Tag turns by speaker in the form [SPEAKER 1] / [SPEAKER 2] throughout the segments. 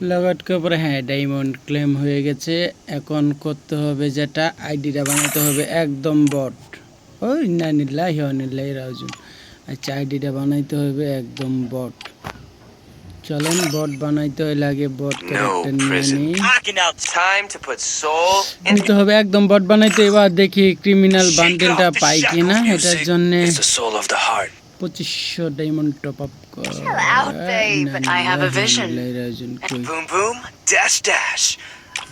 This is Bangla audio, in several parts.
[SPEAKER 1] লগটকে উপরে হ্যাঁ ডায়মন্ড ক্লেম হয়ে গেছে। এখন করতে হবে যেটা আইডিটা বানাতে হবে একদম বট। ওই না নিল্লাহি ওয়া নিল্লাহি রাজিউন। আচ্ছা আইডিটা বানাইতে হবে একদম বট। চলেন বট বানাইতে হলে আগে বট ক্যারেক্টার নিয়ে নিই। নিতে হবে একদম বট বানাইতে। এবার দেখি ক্রিমিনাল বান্ডেলটা পাই কিনা। এটার জন্য 2500 ডায়মন্ড টপ আপ কর।
[SPEAKER 2] Boom boom, dash dash.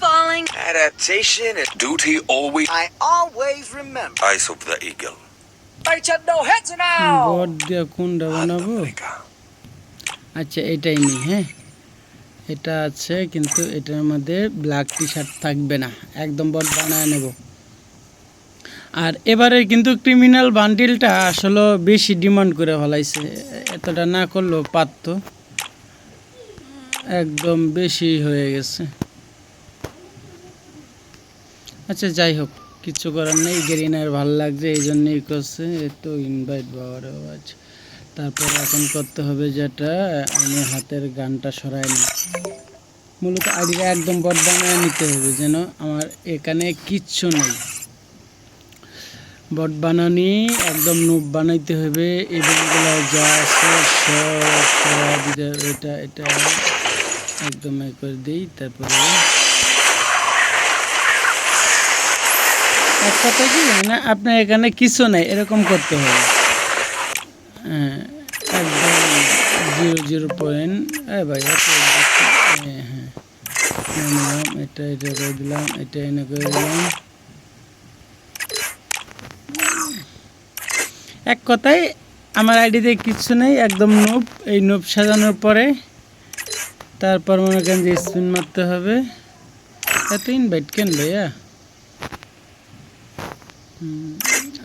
[SPEAKER 2] Falling. Adaptation and duty always. I always remember. Eyes of the eagle.
[SPEAKER 1] বট দিয়ে কোনটা বানাবো? আচ্ছা এটাই নি। হ্যাঁ এটা আছে কিন্তু এটার মধ্যে ব্ল্যাক টি শার্ট থাকবে না। একদম বট বানায় নেব। আর এবারে কিন্তু ক্রিমিনাল বান্ডিলটা আসলে বেশি ডিমান্ড করে ফেলাইছে। এতটা না করলেও পারত, একদম বেশি হয়ে গেছে। আচ্ছা যাই হোক কিছু করার নেই। গেরিনার ভালো লাগছে এই জন্যই করছে। তো ইনভাইট পাওয়ার আছে। তারপর এখন করতে হবে যেটা আমি হাতের গানটা সরাই নিই। মূলত আইডিটা একদম বট বানায় নিতে হবে যেন আমার এখানে কিচ্ছু নেই। বট বানানি একদম নুব বানাইতে হবে। ইভেন্টগুলো যা আছে সব এটা এটা একদম করে দিই। তারপরে এক কথা কি না আপনার এখানে কিছু নাই এরকম করতে হবে। হ্যাঁ একদম 0 পয়েন্ট। ভাই হ্যাঁ নিলাম এটা করে দিলাম, এটা এনে করে দিলাম। এক কথায় আমার আইডিতে কিছু নেই, একদম নুব। এই নুব সাজানোর পরে তারপর মনে করেন যে স্পিন মারতে হবে। এত ইনভাইট কেন ভাইয়া?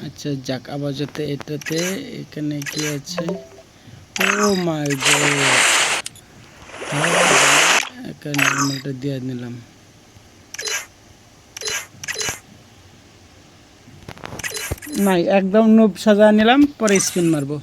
[SPEAKER 1] আচ্ছা যাক আবার যাতে এটাতে এখানে কি আছে? ও মাই গড, এখানে নর্মালটা দিয়ে নিলাম। নাই একদম নুব সাজা নিলাম, পরে স্পিন মারবো।